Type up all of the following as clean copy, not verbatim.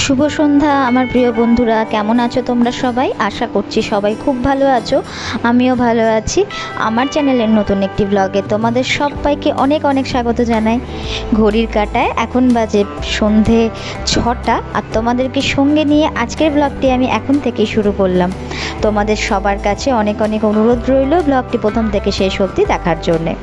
শুভ সন্ধ্যা আমার প্রিয় বন্ধুরা, কেমন আছো তোমরা সবাই? আশা করছি সবাই খুব ভালো আছো, আমিও ভালো আছি। আমার চ্যানেলের নতুন একটি ব্লগে তোমাদের সবাইকে অনেক অনেক স্বাগত জানাই। ঘড়ির কাঁটায় এখন বাজে সন্ধে 6টা, আর তোমাদেরকে সঙ্গে নিয়ে আজকের ব্লগটি আমি এখন থেকেই শুরু করলাম। তোমাদের সবার কাছে অনেক অনেক অনুরোধ রইল ব্লগটি প্রথম থেকে শেষ অবধি দেখার জন্যে।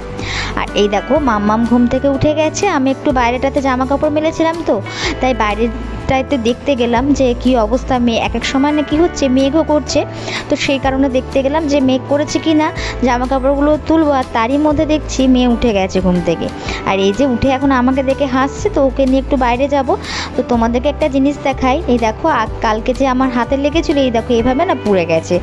আর এই দেখো মাম্মাম ঘুম থেকে উঠে গেছে, আমি একটু বাইরেটাতে জামা কাপড় মেলেছিলাম, তো তাই বাইরেটাতে দেখতে গেলাম যে কি অবস্থা। এক এক সময় না কি হচ্ছে, মেঘও করছে, তো সেই কারণে দেখতে গেলাম যে মেঘ করেছে কি না, জামা কাপড়গুলো তুলবো। আর তারই মধ্যে দেখছি মেয়ে উঠে গেছে ঘুম থেকে, আর এই যে উঠে এখন আমাকে দেখে হাসছে, তো ওকে নিয়ে একটু বাইরে যাব। তো তোমাদেরকে একটা জিনিস দেখাই, এই দেখো কালকে যে আমার হাতে লেগেছিলো, এই দেখো এইভাবে না পুড়ে গেছে।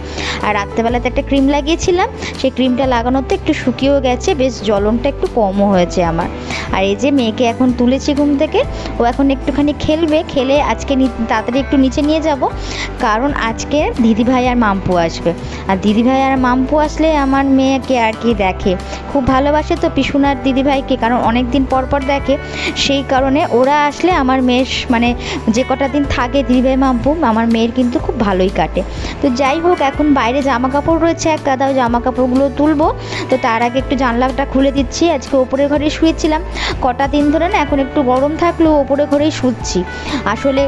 আর রাত্রেবেলাতে একটা ক্রিম লাগিয়েছিলাম, সেই ক্রিমটা লাগানোতে একটু শুকিয়েও গেছে, বেশ জ্বলনটা একটু কমও হয়েছে আমার। আর এই যে মেয়েকে এখন তুলেছি ঘুম থেকে, ও এখন একটুখানি খেলবে, খেলে আজকে তাড়াতাড়ি একটু নিচে নিয়ে যাব, কারণ আজকে দিদিভাই আর মাম্পু আসবে। আর দিদিভাই আর মাম্পু আসলে আমার মেয়েকে আর কি দেখে, খুব ভালোবাসে তো পিসুনার দিদিভাইকে, কারণ অনেক দিন পর পর দেখে, সেই কারণে ওরা আসলে আমার মেয়ের মানে যে কটা দিন থাকে দিদিভাই মাম্পু, আমার মেয়ের কিন্তু খুব ভালোই কাটে। তো যাই হোক, এখন বাইরে জামা কাপড় রয়েছে এক গাদা, ওই জামা কাপড়গুলো তুলবো। তো তার আগে একটু জানলাটা খুলে দিচ্ছি। আজকে ওপরের ঘরে শুয়েছিলাম কটা দিন ধরে না, এখন একটু গরম থাকলেও ওপরের ঘরেই শুচ্ছি। আসলে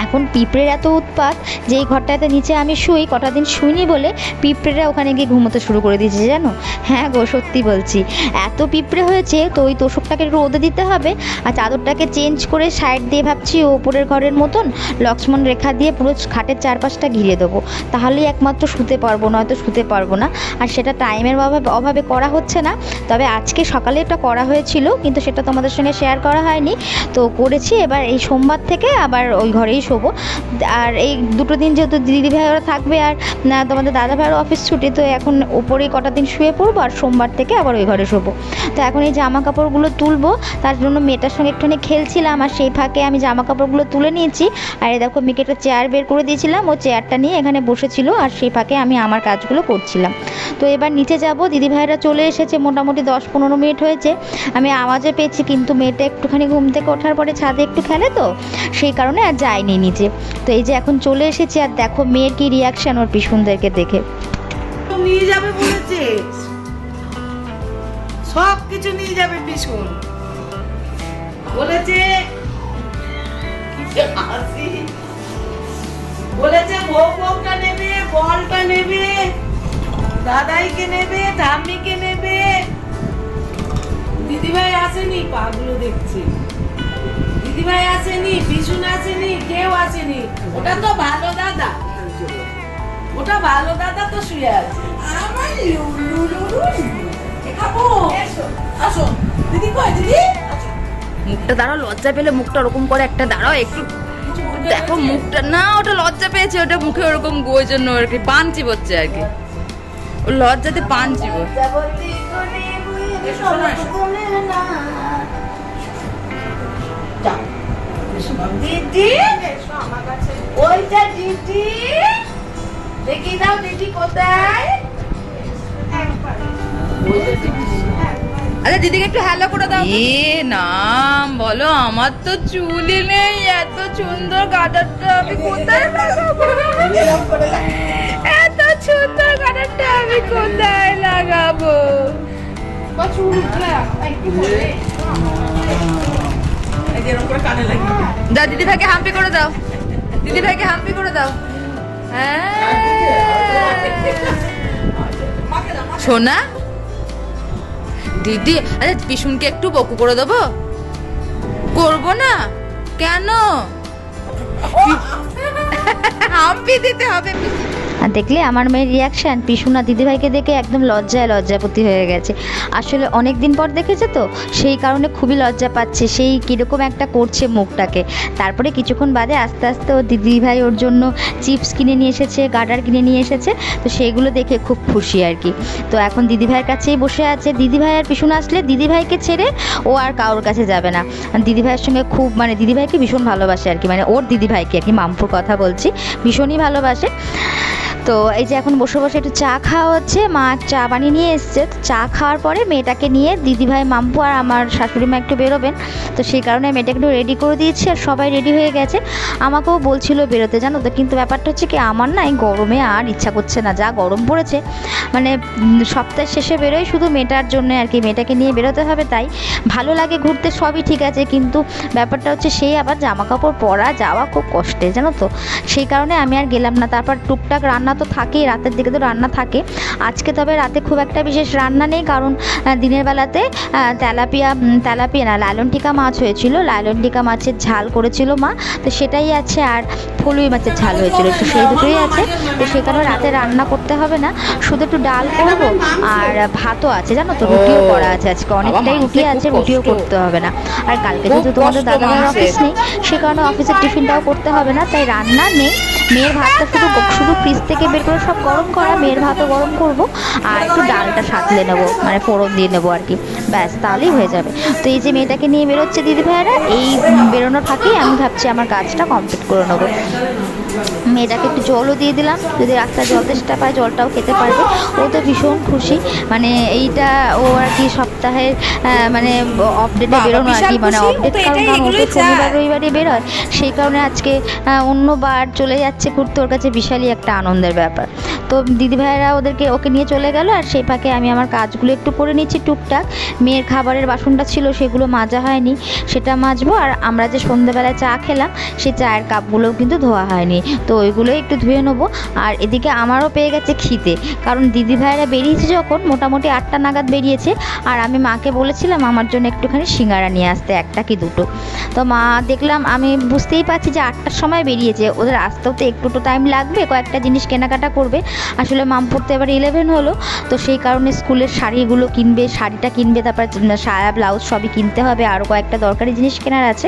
এখন পিঁপড়ের এত উৎপাত যে এই ঘরটাতে নিচে আমি শুই, কটা দিন শুইনি বলে পিঁপড়েরা ওখানে গিয়ে ঘুমোতে শুরু করে দিয়েছে জানো। হ্যাঁ গো, সত্যি বলছি, এত পিঁপড়ে হয়েছে। তো ওই তোষকটাকে একটু রোদে দিতে হবে, আর চাদরটাকে চেঞ্জ করে সাইড দিয়ে ভাবছি ওপরের ঘরের মতন লক্ষ্মণ রেখা দিয়ে পুরো খাটের চারপাশটা ঘিরে দেবো, তাহলেই একমাত্র শুতে পারবো, নয়তো শুতে পারবো না। আর সেটা টাইমের অভাবে করা হচ্ছে না। তবে আজকে সকালে এটা করা হয়েছিল, কিন্তু সেটা তোমাদের সঙ্গে শেয়ার করা হয়নি, তো করেছি। এবার এই সোমবার থেকে আবার ওই ঘরেই শোবো। আর এই দুটো দিন যেহেতু দিদিভাই ওরা থাকবে, আর তোমাদের দাদা ভাইয়ের অফিস ছুটি, তো এখন ওপরেই কটা দিন শুয়ে পড়বো, আর সোমবার থেকে আবার ওই ঘরে শোবো। তো এখন এই জামা কাপড়গুলো তুলবো, তার জন্য মেয়েটার সঙ্গে একটুখানি খেলছিলাম, আর সেই ফাঁকে আমি জামা কাপড়গুলো তুলে নিয়েছি। আর এই দেখো মেয়েকে একটা চেয়ার বের করে দিয়েছিলাম, ও চেয়ারটা নিয়ে এখানে বসেছিল, আর সেই ফাঁকে আমি আমার কাজগুলো করছিলাম। তো এবার নিচে যাব, দিদিভাইরা চলে এসেছে, মোটামুটি 10-15 মিনিট হয়েছে। আমি আওয়াজে পেয়েছি, কিন্তু মেয়েটা একটুখানি ঘুম থেকে ওঠার পরে ছাদে একটু খেলে, তো সেই কারণে আর যায়নি নিচে। তো এই যে এখন চলে এসেছি, আর দেখো মেয়ের কি রিয়াকশন ওর পিসুনদেরকে দেখে। নিয়ে যাবে বলেছে, সব কিছু নিয়ে যাবে পিসুন বলেছে। বলেছে বউটা নেবে, বলটা নেবে, দাদাইকে নেবে, ঠাম্মিকে নেবে। দিদিভাই আসেনি, পাগুলো দেখছে। দিদিভাই আসেনি, পিসুন আসেনি, কেউ আসেনি। ওটা তো ভালো দাদা, ওটা ভালো দাদা তো শুয়ে আছে। আমার খাবো, আসো দিদি। কই দিদি? মুখটা দাঁড়াও, লজ্জা পেলে মুখটা ওরকম করে একটা দাঁড়াও একটু দেখো মুখটা। না ওটা লজ্জা পেয়েছে, ওটা মুখে ওরকম ওই জন্য আর কি পান চিবোচ্ছে আর কি, ও লজ্জাতে পান চিবো। দিদি ওইটা দিদি, দেখি দাও দিদি কোথায়। আচ্ছা দিদিকে একটু হ্যালো করে দাও। এ নাম বলো, আমার তো চুলই নেই, এত সুন্দর কাটারটা আমি কোথায় লাগাবো? এত সুন্দর কাটারটা আমি কোথায় লাগাবো? দাও দিদি ভাইকে হাম্পি করে দাও, দিদি ভাইকে হাম্পি করে দাও। হ্যাঁ সোনা দিদি। আরে পিসুনকে একটু বকু করে দেবো? করবো না কেন, হাম্পি দিতে হবে। আর দেখলে আমার মেয়ের রিয়াকশান, পিসুনা দিদিভাইকে দেখে একদম লজ্জাপতি হয়ে গেছে। আসলে অনেক দিন পর দেখেছে, তো সেই কারণে খুবই লজ্জা পাচ্ছে, সেই কীরকম একটা করছে মুখটাকে। তারপরে কিছুক্ষণ বাদে আস্তে আস্তে ও দিদিভাই ওর জন্য চিপস কিনে নিয়ে এসেছে, গার্ডার কিনে নিয়ে এসেছে, তো সেইগুলো দেখে খুব খুশি আর কি। তো এখন দিদিভাইয়ের কাছেই বসে আছে। দিদিভাই আর পিসুনা আসলে দিদিভাইকে ছেড়ে ও আর কারোর কাছে যাবে না। দিদিভাইয়ের সঙ্গে খুব মানে দিদিভাইকে ভীষণ ভালোবাসে আর কি, মানে ওর দিদিভাইকে আর কি, মাম্পুর কথা বলছি, ভীষণই ভালোবাসে। তো এই যে এখন বসে বসে একটু চা খাওয়া হচ্ছে, মা চা বানিয়ে নিয়ে এসছে। তো চা খাওয়ার পরে মেয়েটাকে নিয়ে দিদিভাই, মাম্পু আর আমার শাশুড়ি মা একটু বেরোবেন, তো সেই কারণে মেয়েটাকে একটু রেডি করে দিয়েছি আর সবাই রেডি হয়ে গেছে। আমাকেও বলছিল বেরোতে, জানো তো, কিন্তু ব্যাপারটা হচ্ছে কি আমার না এই গরমে আর ইচ্ছা করছে না, যা গরম পড়েছে। মানে সপ্তাহের শেষে বেরোই শুধু মেয়েটার জন্য আর কি, মেয়েটাকে নিয়ে বেরোতে হবে, তাই ভালো লাগে ঘুরতে, সবই ঠিক আছে, কিন্তু ব্যাপারটা হচ্ছে সেই আবার জামা কাপড় পরা যাওয়া খুব কষ্টে, জানো তো, সেই কারণে আমি আর গেলাম না। তারপর টুকটাক রান্না তো থাকেই, রাতের দিকে তো রান্না থাকে। আজকে তবে রাতে খুব একটা বিশেষ রান্না নেই, কারণ দিনের বেলাতে তেলাপিয়া না, লালন টিকা মাছ হয়েছিল, লালন টিকা মাছের ঝাল করেছিল মা, তো সেটাই আছে, আর ফলুই মাছের ঝাল হয়েছিল, তো সেই দুটোই আছে। তো সেই কারণে রাতে রান্না করতে হবে না, শুধু একটু ডাল করবো আর ভাতও আছে, জানো তো, রুটিও করা আছে, আজকে অনেকটাই রুটি আছে, রুটিও করতে হবে না। আর কালকে যেহেতু তোমাদের দাদাভাইয়ের অফিস নেই, সে কারণে অফিসের টিফিনটাও করতে হবে না, তাই রান্না নেই। মেয়ের ভাতটা শুধু ফ্রিজ থেকে বের করে সব গরম করা, মেয়ের ভাতও গরম করব, আর একটু ডালটা সাঁতলে নেবো, মানে ফোড়ন দিয়ে নেবো আর কি, ব্যাস তাহলেই হয়ে যাবে। তো এই যে মেয়েটাকে নিয়ে বেরোচ্ছে দিদিভাইয়েরা, এই বেরোনোর ফাঁকেই আমি ভাবছি আমার কাজটা কমপ্লিট করে নেবো। মেয়েটাকে একটু জলও দিয়ে দিলাম, যদি রাস্তায় জল তেষ্টা পায় জলটাও খেতে পারবে। ও তো ভীষণ খুশি, মানে এইটা ও আর কি সপ্তাহের মানে অপডেটে বেরোনো আর কি, মানে অপডেট, কারণ ও তো শনিবার রবিবারে বেরোয়, সেই কারণে আজকে অন্য বার চলে যাচ্ছে ঘুরতে, ওর কাছে বিশালই একটা আনন্দের ব্যাপার। তো দিদিভাইয়েরা ওকে নিয়ে চলে গেল, আর সেই ফাঁকে আমি আমার কাজগুলো একটু করে নিচ্ছি টুকটাক। মেয়ের খাবারের বাসনটা ছিল সেগুলো মাজা হয়নি, সেটা মাজবো। আর আমরা যে সন্ধ্যেবেলায় চা খেলাম সেই চায়ের কাপগুলোও কিন্তু ধোয়া হয়নি, তো ওইগুলোই একটু ধুয়ে নেবো। আর এদিকে আমারও পেয়ে গেছে খিদে, কারণ দিদিভাইয়েরা বেরিয়েছে যখন মোটামুটি 8টা নাগাদ বেরিয়েছে, আর আমি মাকে বলেছিলাম আমার জন্য একটুখানি সিঙ্গারা নিয়ে আসতে, একটা কি দুটো। তো মা দেখলাম, আমি বুঝতেই পারছি যে 8টার সময় বেরিয়েছে, ওদের আসতেও তো একটু তো টাইম লাগবে, কয়েকটা জিনিস কেনাকাটা করবে। আসলে মামপুর তো এবার 11 হলো, তো সেই কারণে স্কুলের শাড়িগুলো কিনবে, শাড়িটা কিনবে, তারপর সায়া ব্লাউজ সবই কিনতে হবে, আরও কয়েকটা দরকারি জিনিস কেনার আছে,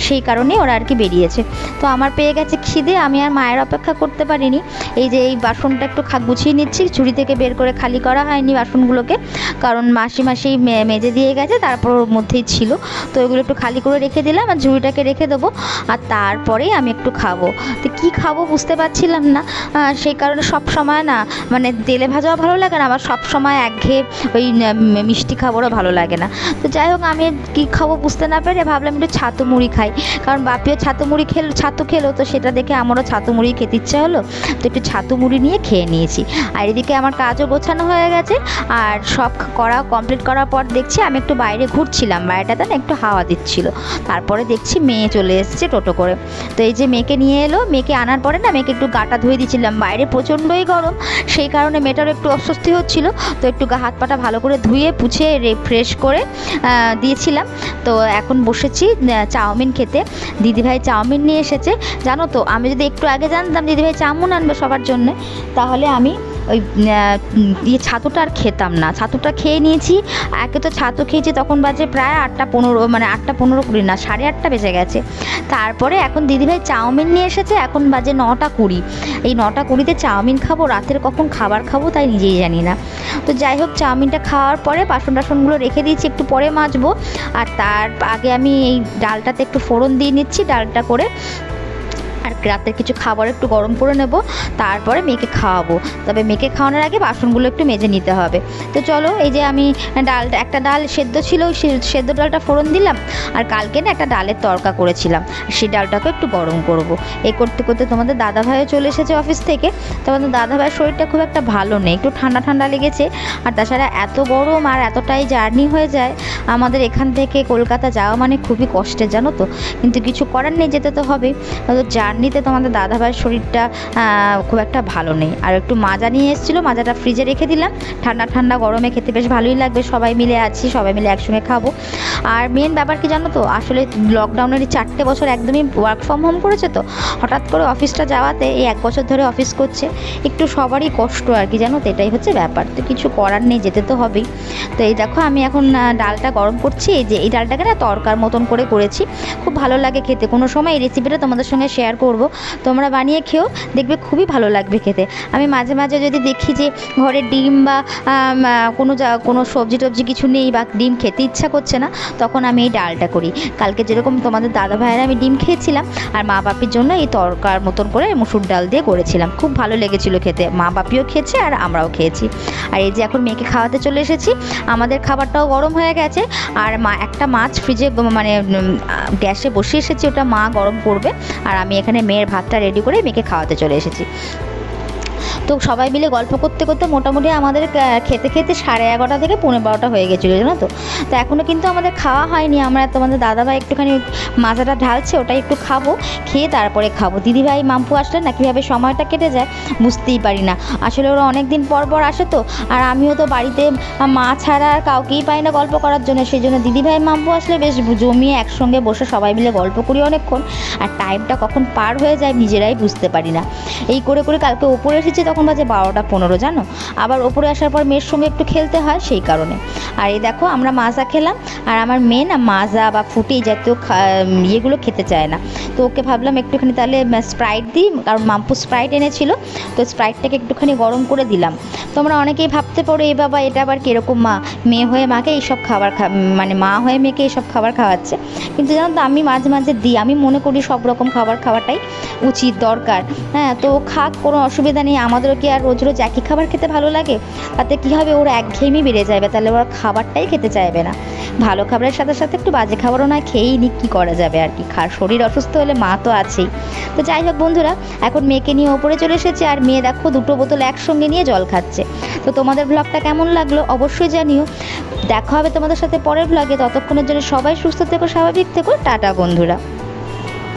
সেই কারণেই ওরা আর কি বেরিয়েছে। তো আমার পেয়ে গেছে খিদে, আমি আর মায়ের অপেক্ষা করতে পারিনি। এই যে এই বাসনটা একটু গুছিয়ে নিচ্ছি, ঝুড়ি থেকে বের করে খালি করা হয়নি বাসনগুলোকে, কারণ মাসি মেজে দিয়ে গেছে, তারপর ওর মধ্যেই ছিল, তো এগুলো একটু খালি করে রেখে দিলাম, আর ঝুড়িটাকে রেখে দেবো, আর তারপরেই আমি একটু খাবো। তো কী খাবো বুঝতে পারছিলাম না, সেই কারণে সব সময় না, মানে তেলে ভাজাও ভালো লাগে না, আবার সব সময় একঘেয়ে ওই মিষ্টি খাবারও ভালো লাগে না। তো যাই হোক, আমি কী খাবো বুঝতে না পেরে ভাবলাম একটু ছাতু মুড়ি খাই, কারণ বাপিও ছাতু খেলো, তো সেটা দেখে আমারও ছাতু মুড়ি খেতে ইচ্ছে হলো, তো একটু ছাতু মুড়ি নিয়ে খেয়ে নিয়েছি। আর এদিকে আমার কাজও গোছানো হয়ে গেছে, আর সব কমপ্লিট করার পর দেখছি আমি একটু বাইরে ঘুরছিলাম, বাইরেটাতে না একটু হাওয়া দিচ্ছিল, তারপরে দেখছি মেয়ে চলে এসেছে টোটো করে। তো এই যে মেয়েকে নিয়ে এলো, মেয়েকে আনার পরে না মেয়েকে একটু গাটা ধুয়ে দিচ্ছিলাম, বাইরে প্রচণ্ডই গরম, সেই কারণে মেয়েটারও একটু অস্বস্তি হচ্ছিল, তো একটু হাত পাটা ভালো করে ধুয়ে পুছে ফ্রেশ করে দিয়েছিলাম। তো এখন বসেছি চাউমিন খেতে, দিদিভাই চাউমিন নিয়ে এসেছে, জানো তো, আমি যদি একটু আগে জানতাম দিদিভাই চাউমিন আনবে সবার জন্য, তাহলে আমি ওই ছাতুটা আর খেতাম না, ছাতুটা খেয়ে নিয়েছি। একে তো ছাতু খেয়েছি তখন বাজে প্রায় 8টা 15, মানে 8টা 15 না 8:30 বেজে গেছে। তারপরে এখন দিদিভাই চাউমিন নিয়ে এসেছে, এখন বাজে 9টা 20। এই 9টা 20-তে চাউমিন খাবো, রাতের কখন খাবার খাবো তাই নিজেই জানি না। তো যাই হোক, চাউমিনটা খাওয়ার পরে বাসনগুলো রেখে দিয়েছি, একটু পরে মাজবো। আর তার আগে আমি এই ডালটাতে একটু ফোড়ন দিয়ে নিচ্ছি, ডালটা করে, আর রাতের কিছু খাবার একটু গরম করে নেব, তারপরে মেয়েকে খাওয়াবো। তবে মেয়েকে খাওয়ানোর আগে বাসনগুলো একটু মেজে নিতে হবে। তো চলো, এই যে আমি একটা ডাল সেদ্ধ ছিল, ওই সেদ্ধ ডালটা ফোড়ন দিলাম, আর কালকে না একটা ডালের তরকা করেছিলাম, সেই ডালটাকে একটু গরম করব। এই করতে করতে তোমাদের দাদাভাইও চলে এসেছে অফিস থেকে। তোমাদের দাদাভাইয়ের শরীরটা খুব একটা ভালো নেই, একটু ঠান্ডা লেগেছে, আর তাছাড়া এত গরম আর এতটাই জার্নি হয়ে যায় আমাদের এখান থেকে কলকাতা যাওয়া মানে খুবই কষ্টের, জানো তো, কিন্তু কিছু করার নেই, যেতে তো হবেই। জার্নিতে তোমাদের দাদাভাইয়ের শরীরটা খুব একটা ভালো নেই। আর একটু মাজা নিয়ে এসেছিলো, মাজাটা ফ্রিজে রেখে দিলাম, ঠান্ডা গরমে খেতে বেশ ভালোই লাগবে, সবাই মিলে আছি, সবাই মিলে একসঙ্গে খাবো। আর মেন ব্যাপার কি জানো তো, আসলে লকডাউনের 4টে বছর একদমই ওয়ার্ক ফ্রম হোম করেছে, তো হঠাৎ করে অফিসটা যাওয়াতে এই 1 বছর ধরে অফিস করছে, একটু সবারই কষ্ট আর কি, জানো তো, এটাই হচ্ছে ব্যাপার। তো কিছু করার নেই, যেতে তো হবেই। তো এই দেখো, আমি এখন ডালটা গরম করছি, এই যে এই ডালটাকে না তরকার মতন করে করেছি, খুব ভালো লাগে খেতে। কোনো সময় এই রেসিপিটা তোমাদের সঙ্গে শেয়ার করব, বলবো, তোমরা বানিয়ে খেও, দেখবে খুবই ভালো লাগবে খেতে। আমি মাঝে মাঝে যদি দেখি যে ঘরে ডিম বা কোনো সবজি টবজি কিছু নেই বা ডিম খেতে ইচ্ছা করছে না, তখন আমি এই ডালটা করি। কালকে যেরকম তোমাদের দাদা ভাইয়েরা আমি ডিম খেয়েছিলাম, আর মা বাপির জন্য এই তরকার মতন করে মুসুর ডাল দিয়ে করেছিলাম, খুব ভালো লেগেছিল খেতে। মা বাপিও খেয়েছে আর আমরাও খেয়েছি। আর এই যে এখন মেয়েকে খাওয়াতে চলে এসেছি, আমাদের খাবারটাও গরম হয়ে গেছে। আর একটা মাছ ফ্রিজে মানে গ্যাসে বসিয়ে এসেছি, ওটা মা গরম করবে। আর আমি এখানে মেয়ের ভাতটা রেডি করে মেয়েকে খাওয়াতে চলে এসেছি। তো সবাই মিলে গল্প করতে করতে মোটামুটি আমাদের খেতে খেতে 11:30 থেকে 12:30 হয়ে গেছিলো, জানো তো। তো এখনও কিন্তু আমাদের খাওয়া হয়নি। আমরা তোমাদের দাদাভাই একটুখানি মাজাটা ঢালছে, ওটাই একটু খাবো, খেয়ে তারপরে খাবো। দিদিভাই মাম্পু আসলে না কীভাবে সময়টা কেটে যায় বুঝতেই পারি না। আসলে ওরা অনেক দিন পর পর আসে তো, আর আমিও তো বাড়িতে মা ছাড়া আর কাউকেই পাই না গল্প করার জন্য। সেই জন্য দিদিভাই মাম্পু আসলে বেশ জমিয়ে একসঙ্গে বসে সবাই মিলে গল্প করি অনেকক্ষণ। আর টাইমটা কখন পার হয়ে যায় নিজেরাই বুঝতে পারি না। এই করে করে কালকে ওপরে এসেছি, তখন বাজে 12:15, জানো। আবার ওপরে আসার পর মেয়ের সঙ্গে একটু খেলতে হয়, সেই কারণে। আর এই দেখো আমরা মাজা খেলাম, আর আমার মেয়ে না মাজা বা ফুটি জাতীয় ইয়েগুলো খেতে চায় না। তো ওকে ভাবলাম একটুখানি তাহলে স্প্রাইট দিই, কারণ মাম্পু স্প্রাইট এনেছিল, তো স্প্রাইটটাকে একটুখানি গরম করে দিলাম। তোমরা অনেকেই ভাবতে পারো এই বাবা এটা আবার কীরকম মা, মেয়ে হয়ে মাকে এইসব খাবার মানে মা হয়ে মেয়েকে এইসব খাবার খাওয়াচ্ছে। কিন্তু জানো তো আমি মাঝে মাঝে দিই, আমি মনে করি সব রকম খাবার খাওয়াটাই উচিত, দরকার। হ্যাঁ, তো খাক, কোনো অসুবিধা নেই। আমাদেরও কি আর রোজ রোজ একই খাবার খেতে ভালো লাগে? তাতে কী হবে, ওরা একঘেয়েমি বেড়ে যাবে, তাহলে ওরা খাবারটাই খেতে চাইবে না। ভালো খাবারের সাথে সাথে একটু বাজে খাবারও না খেয়েই নি, কী করা যাবে আর কি। শরীর অসুস্থ হলে মা তো আছেই। তো যাই হোক বন্ধুরা, এখন মেয়েকে নিয়ে ওপরে চলে এসেছে, আর মেয়ে দেখো 2 বোতল একসঙ্গে নিয়ে জল খাচ্ছে। তো তোমাদের ব্লগটা কেমন লাগলো অবশ্যই জানিও। দেখা হবে তোমাদের সাথে পরের ব্লগে। ততক্ষণের জন্য সবাই সুস্থ থেকো, স্বাভাবিক থেকো। টাটা বন্ধুরা।